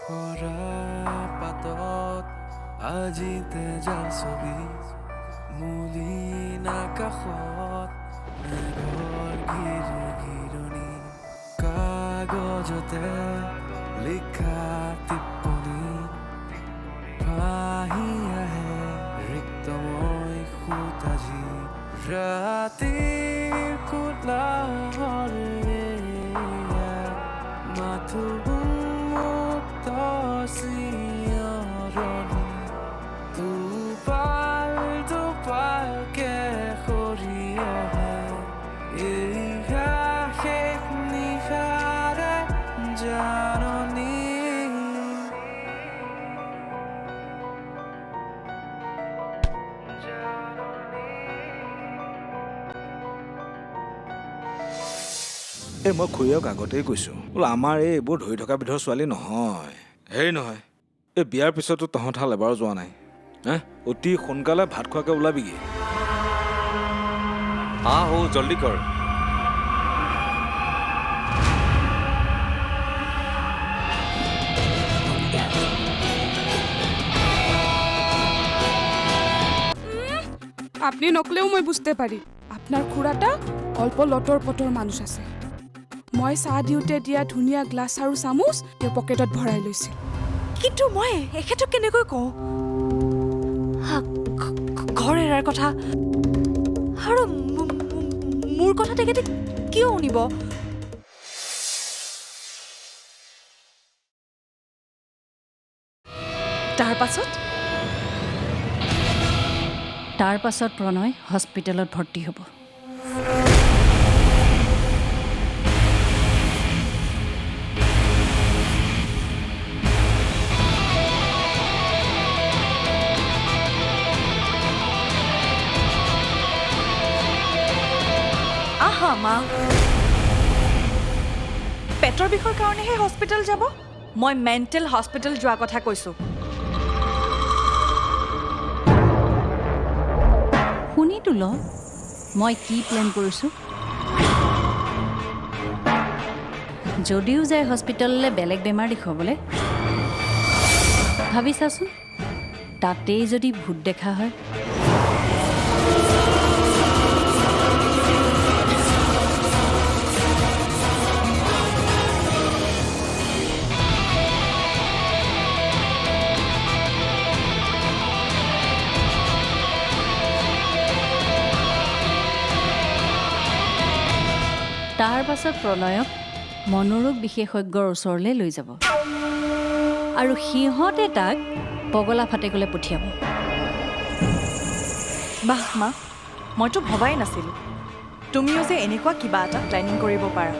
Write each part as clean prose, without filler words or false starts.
সৰা পাতত আজিতে যাৰ ছবি মলিন আকাশত মেঘৰ ঘিৰণি কাগজতে লিখা টিপ্পনী ভাহি আহে ৰিক্তময় সুতাজি ৰাতিৰ কোলাহৰে মাথো মুক্ত চিঞৰণি দুপালকে সৰি আহে এয়া শেষ নিশাৰে জাননী এই মই খুৰীয়ক আগতেই কৈছোঁ বোলো আমাৰ এইবোৰ ধৰি থকা বিধৰ ছোৱালী নহয় হেৰি নহয় এই বিয়াৰ পিছতো তহঁত হাল এবাৰো যোৱা নাই হে অতি সোনকালে ভাত খোৱাকৈ ওলাবিগি হো জলদি কৰ আপনি নকলেও মই বুঝতে পাৰি আপনাৰ খুড়াটা অল্প লটৰ পটৰ মানুষ আছে মই চাহ দিওঁতে দিয়া ধুনীয়া গ্লাছ আৰু চামুচ তেওঁ পকেটত ভৰাই লৈছিল কিন্তু মই এখেতক কেনেকৈ কওঁ ঘৰ এৰাৰ কথা আৰু মোৰ কথা তেখেতে কিয় শুনিব তাৰ পাছত প্ৰণয় হস্পিটেলত ভৰ্তি হ'ব মা পেটৰ বিষৰ কাৰণেহে হস্পিটেল যাব মই মেণ্টেল হস্পিটেল যোৱা কথা কৈছোঁ শুনিতো ল মই কি প্লেন কৰিছোঁ যদিও যায় হস্পিটেললৈ বেলেগ বেমাৰ দেখুৱাবলৈ ভাবি চাচোন তাতেই যদি ভূত দেখা হয় তাৰ পাছত প্ৰণয়ক মনোৰোগ বিশেষজ্ঞৰ ওচৰলৈ লৈ যাব আৰু সিহঁতে তাক পগলা ফাটেকলৈ পঠিয়াব বাহ মা মইতো ভবাই নাছিলোঁ তুমিও যে এনেকুৱা কিবা এটা প্লেনিং কৰিব পাৰা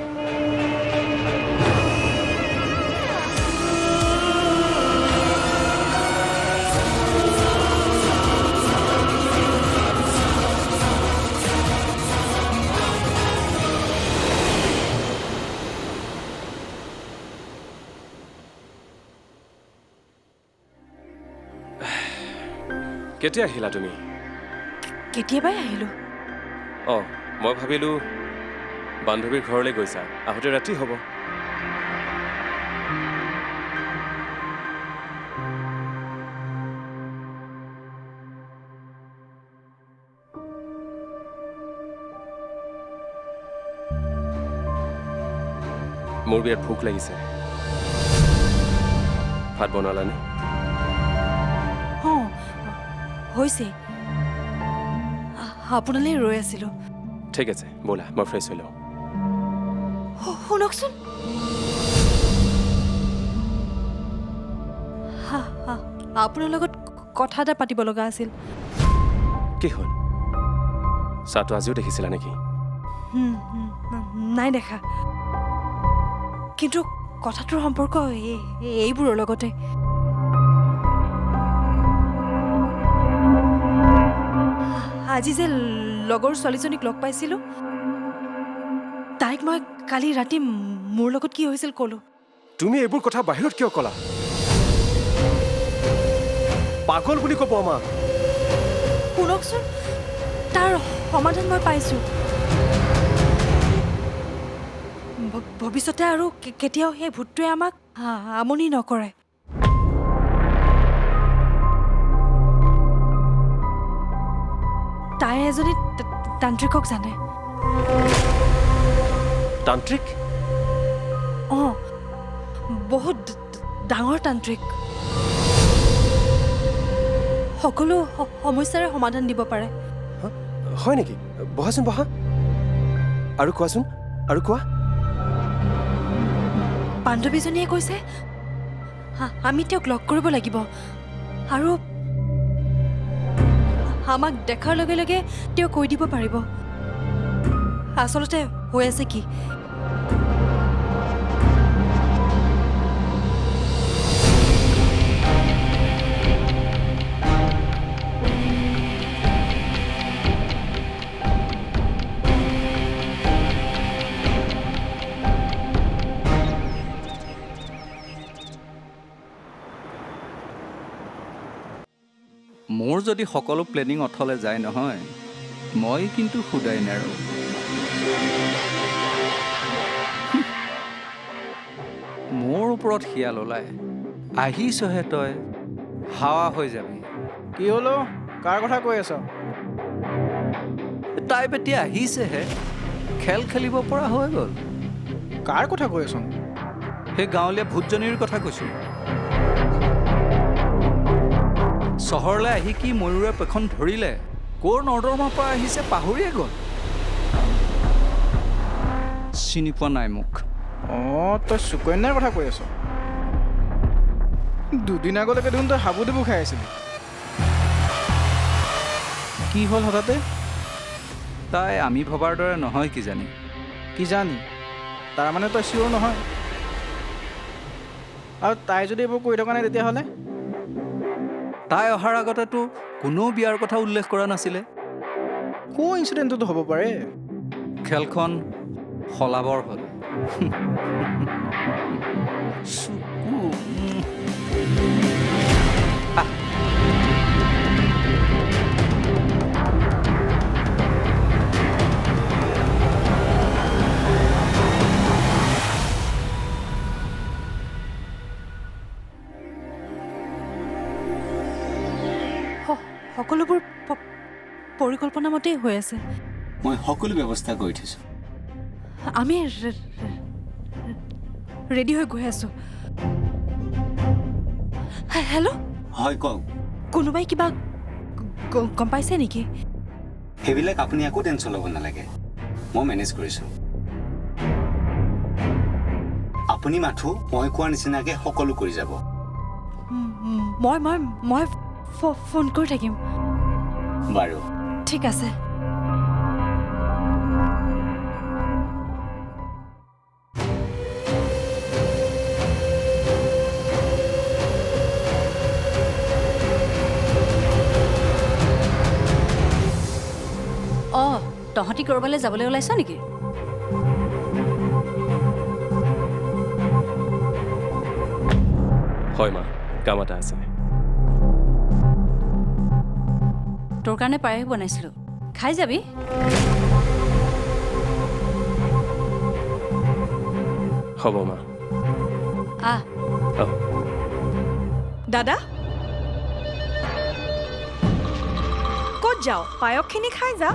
কেতিয়া আহিলা তুমি কেতিয়াবাই আহিলোঁ মই ভাবিলোঁ বান্ধৱীৰ ঘৰলৈ গৈছা আহোঁতে ৰাতি হ'ব মোৰ বিয়াত ভোক লাগিছে ভাত বনালানে হৈছে আপোনালৈ ৰৈ আছিলোঁ ঠিক আছে ব'লা মই ফ্ৰেছ হৈ লওঁ শুনকচোন আপোনাৰ লগত কথা এটা পাতিব লগা আছিল কি হ'ল চাহটো আজিও দেখিছিলা নেকি নাই দেখা কিন্তু কথাটোৰ সম্পৰ্ক এইবোৰৰ লগতে আজি যে লগৰ ছোৱালীজনীক লগ পাইছিলোঁ তাইক মই কালি ৰাতি মোৰ লগত কি হৈছিল ক'লো তুমি এইবোৰ কথা বাহিৰত কিয় ক'লা পাগল বুলি ক'ব আমাক শুনকচোন তাৰ সমাধান মই পাইছোঁ ভৱিষ্যতে আৰু কেতিয়াও সেই ভূতটোৱে আমাক আমনি নকৰে তাই এজনী তান্ত্ৰিকক জানে। তান্ত্ৰিক? অঁ, বহুত ডাঙৰ তান্ত্ৰিক। সকলো সমস্যাৰে সমাধান দিব পাৰে। হয় নেকি? বহাচোন বহা। আৰু কোৱাচোন, আৰু কোৱা। বান্ধৱীজনীয়ে কৈছে আমি তেওঁক লগ কৰিব লাগিব, আৰু আমাক দেখাৰ লগে লগে তেওঁ কৈ দিব পাৰিব আচলতে হৈ আছে কি। মোৰ যদি সকলো প্লেনিং অথলে যায় নহয়, মই কিন্তু সুদাই নেৰো। মোৰ ওপৰত শিয়াল ওলাই আহিছহে, তই হাৱা হৈ যাবি। কি হলো? কাৰ কথা কৈ আছ? তাই এতিয়া আহিছেহে, খেল খেলিব পৰা হৈ গ'ল। কাৰ কথা কৈ আছ? সেই গাঁৱলীয়া ভূতজনীৰ কথা কৈছোঁ। চহৰলৈ আহি কি ময়ূৰে পেখন ধৰিলে, ক'ৰ নৰ্দমাৰ পৰা আহিছে পাহৰিয়ে গ'ল। চিনি পোৱা নাই মোক। অঁ, তই সুকন্যাৰ কথা কৈ আছ? দুদিন আগলৈকে দেখোন তই হাবুডুবু খাই আছিলি। কি হ'ল হঠাতে? তাই আমি ভবাৰ দৰে নহয় কিজানি। কি জানি? তাৰমানে তই চিয়ৰ নহয়? আৰু তাই যদি এইবোৰ কৰি থকা নাই তেতিয়াহ'লে? তাই অহাৰ আগতেতো কোনো বিয়াৰ কথা উল্লেখ কৰা নাছিলে। কো ইনচিডেণ্টটো হ'ব পাৰে। খেলখন সলাবৰ হ'ল। সকলোবোৰ পৰিকল্পনা মতেই হৈ আছে। মই সকলো ব্যৱস্থা কৰি থৈছোঁ। আমি ৰেডি হৈ গৈ আছো। হেল্ল'? হয়, কওক। কোনোবাই কিবা গম পাইছে নেকি? সেইবিলাক আপুনি একো টেনশ্যন ল'ব নালাগে, মই মেনেজ কৰিছোঁ। আপুনি মাথো মই কোৱাৰ নিচিনাকৈ সকলো কৰি যাব। মই ফোন কৰি থাকিম। বাৰু, ঠিক আছে। অঁ, তহঁতি ক'ৰবালৈ যাবলৈ ওলাইছ নেকি? হয় মা, কাম এটা আছে। তোৰ কাৰণে পায়স বনাইছিলোঁ, খাই যাবি। হ'ব মা। আহ। দাদা, ক'ত যাওঁ? পায়সখিনি খাই যা।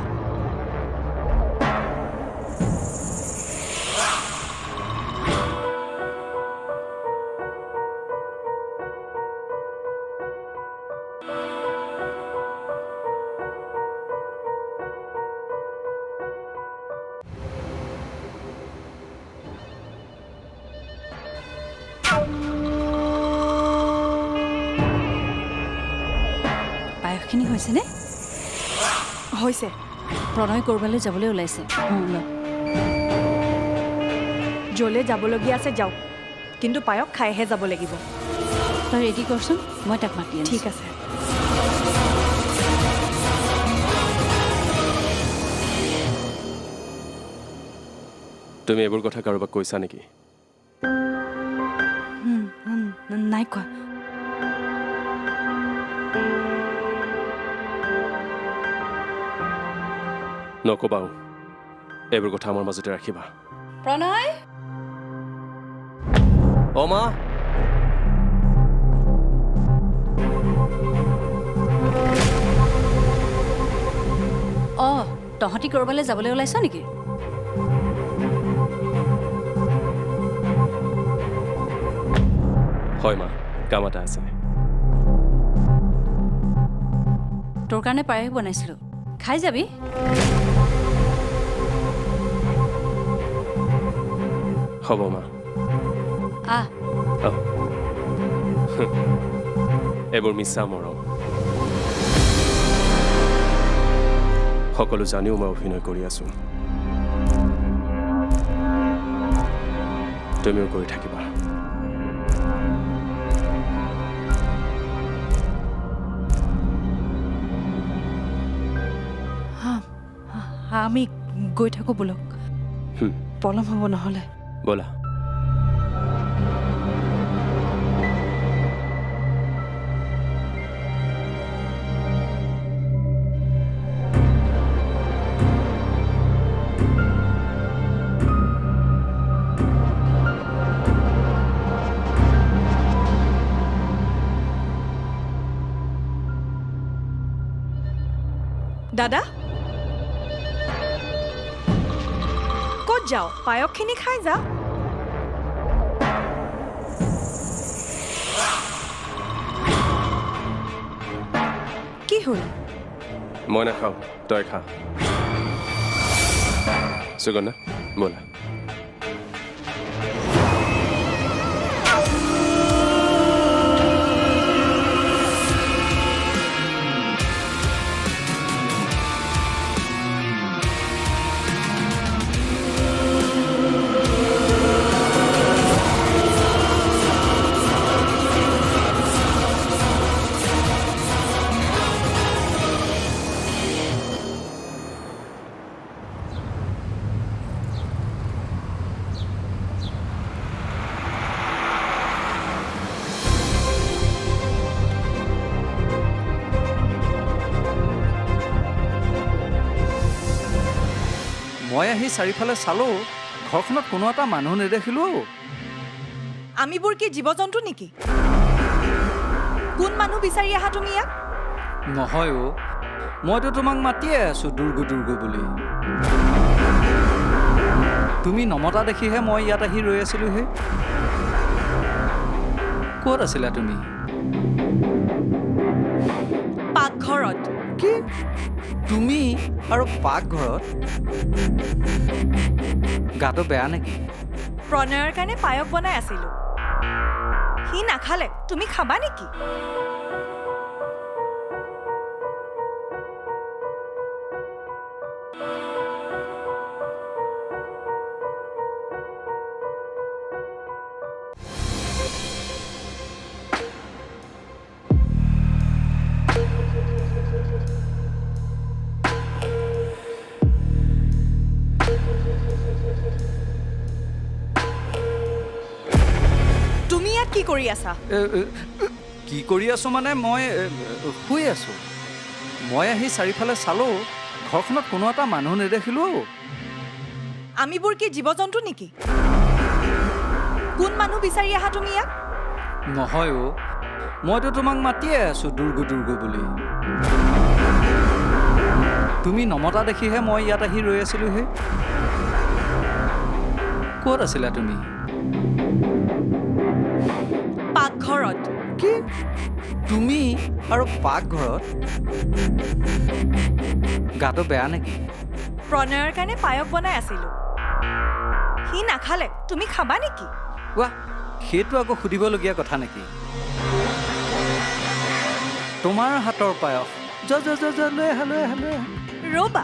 পায়সখিনি হৈছেনে? হৈছে। প্ৰণয় ক'ৰবালৈ যাবলৈ ওলাইছে। য'লৈ যাবলগীয়া আছে যাওক, কিন্তু পায়স খাইহে যাব লাগিব। তই ৰেডি কৰচোন, মই তাক মাতি আনিছোঁ। ঠিক আছে। তুমি এইবোৰ কথা কাৰোবাক কৈছা নেকি? নাই কোৱা। নকবাও, এইবোৰ কথা আমাৰ মাজতে ৰাখিবা। প্ৰণয়, অ মা, তহঁতি ক'ৰবালৈ যাবলৈ ওলাইছ নেকি? হয় মা, কাম এটা আছে। তোৰ কাৰণে পায়স বনাইছিলোঁ, খাই যাবি। হ'ব মা। আহ। এইবোৰ মিছা মৰম। সকলো জানিও মই অভিনয় কৰি আছো। তুমিও কৰি থাকিবা। আমি গৈ থাকোঁ বোলক, হুম, পলম হ'ব নহ'লে। ব'লা। দাদা ক'ত যাওঁ? পায়সখিনি খাই যা। কি হ'ল? মই নাখাওঁ, তই খা। সুগন্ধা, ব'লা। মই আহি চাৰিওফালে চালোঁ, ঘৰখনত কোনো এটা মানুহ নেদেখিলোঁ। আমিবোৰ কি জীৱ জন্তু নেকি? কোন মানুহ বিচাৰি আহা তুমি ইয়াত? নহয় অ', মইতো তোমাক মাতিয়ে আছোঁ দুৰ্গু দুৰ্গু বুলি। তুমি নমতা দেখিহে মই ইয়াত আহি ৰৈ আছিলোঁহে। ক'ত আছিলা তুমি? পাকঘৰত। কি? তুমি আৰু পাকঘৰত? গাটো বেয়া নেকি? প্ৰণয়ৰ কাৰণে পায়স বনাই আছিলোঁ, সি নাখালে। তুমি খাবা নেকি? কি কৰি আছা? কি কৰি আছোঁ মানে মই শুই আছোঁ। মই আহি চাৰিওফালে চালোঁ, ঘৰখনত কোনো এটা মানুহ নেদেখিলোঁ। আমিবোৰ কি জীৱ জন্তু নেকি? কোন মানুহ বিচাৰি আহা তুমি ইয়াত? নহয় অ', মইতো তোমাক মাতিয়ে আছোঁ দুৰ্গু দুৰ্গু বুলি। তুমি নমতা দেখিহে মই ইয়াত আহি ৰৈ আছিলোঁহে। ক'ত আছিলা তুমি? পাকঘৰত। কি? তুমি আৰু পাকঘৰত? গাটো বেয়া নেকি? প্ৰণয়ৰ কাৰণে পায়স বনাই আছিলোঁ, সি নাখালে। তুমি খাবা নেকি? ৱাহ, সেইটো আকৌ সুধিবলগীয়া কথা নেকি? তোমাৰ হাতৰ পায়স। যোৱা যোৱা যোৱা যোৱা, লৈ আহা লৈ আহা লৈ আহা। ৰ'বা।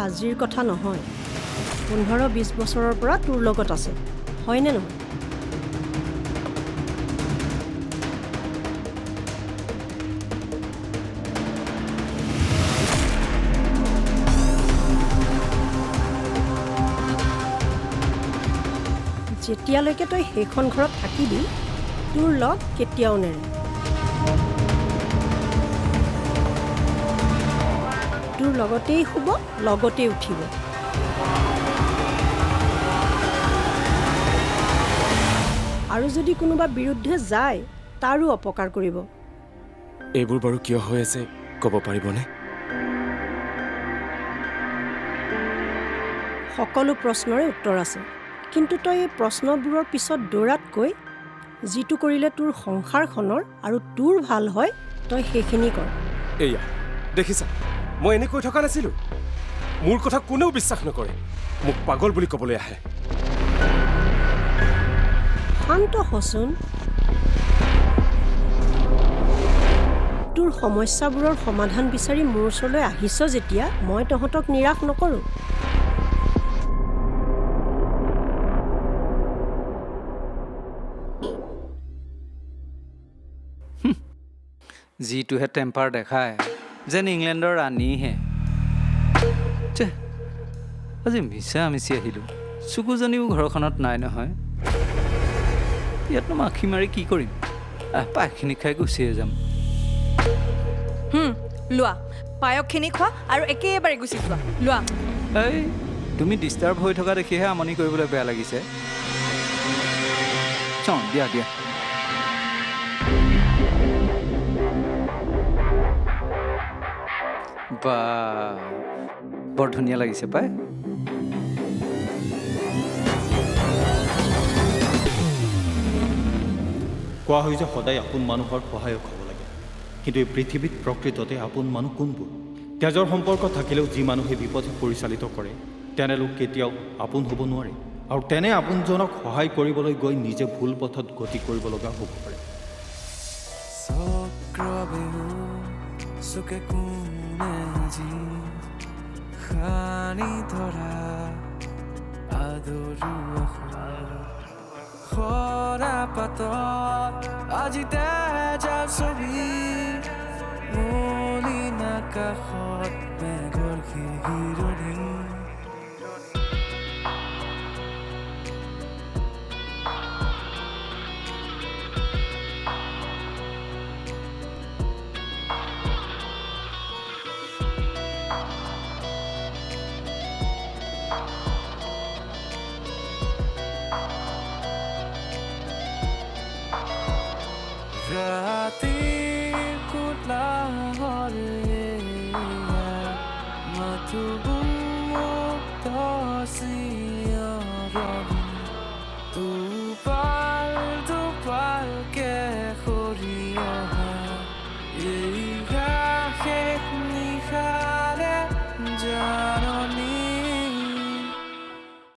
আজিৰ কথা নহয় 15-20 বছৰৰ পৰা তোৰ লগত আছে হয়নে নহয় যেতিয়ালৈকে তই সেইখন ঘৰত থাকিবি তোৰ লগ কেতিয়াও নেৰে তোৰ লগতেই শুব লগতেই উঠিব আৰু যদি কোনোবা বিৰুদ্ধে যায় তাৰো অপকাৰ কৰিব এইবোৰ বাৰু কিয় হৈ আছে ক'ব পাৰিবনে সকলো প্ৰশ্নৰে উত্তৰ আছে কিন্তু তই এই প্ৰশ্নবোৰৰ পিছত দৌৰাতকৈ যিটো কৰিলে তোৰ সংসাৰখনৰ আৰু তোৰ ভাল হয় তই সেইখিনি কৰ এয়া দেখিছা মই এনে কৈ থকা নাছিলোঁ মোৰ কথা কোনেও বিশ্বাস নকৰে মোক পাগল বুলি ক'বলৈ আহে শান্ত হচোন তোৰ সমস্যাবোৰৰ সমাধান বিচাৰি মোৰ ওচৰলৈ আহিছ যেতিয়া মই তহঁতক নিৰাশ নকৰোঁ যিটোহে টেম্পাৰ দেখায় যেন ইংলেণ্ডৰ ৰাণীহে আজি মিছা মিছি আহিলোঁ চকুজনীও ঘৰখনত নাই নহয় ইয়াতনো মাখি মাৰি কি কৰিম পায়সখিনি খাই গুচিয়ে যাম লোৱা পায়সখিনি খোৱা আৰু একেবাৰে গুচি যোৱা লোৱা এই তুমি ডিষ্টাৰ্ব হৈ থকা দেখিহে আমনি কৰিবলৈ বেয়া লাগিছে দিয়া দিয়া বা বৰ ধুনীয়া লাগিছে পাই কোৱা হয় যে সদায় আপোন মানুহৰ সহায়ক হ'ব লাগে কিন্তু এই পৃথিৱীত প্ৰকৃততে আপোন মানুহ কোনবোৰ তেজৰ সম্পৰ্ক থাকিলেও যি মানুহে বিপথে পৰিচালিত কৰে তেনে লোক কেতিয়াও আপোন হ'ব নোৱাৰে আৰু তেনে আপোনজনক সহায় কৰিবলৈ গৈ নিজে ভুল পথত গতি কৰিব লগা হ'ব পাৰে সুখে কোনে আজি খানি ধৰা আদৰু খৰা পাতত আজি তেজৰ ছবি মলিনা কাষত মেঘৰ শিৰণি ৰাতেৰ কোলাহলে মাথু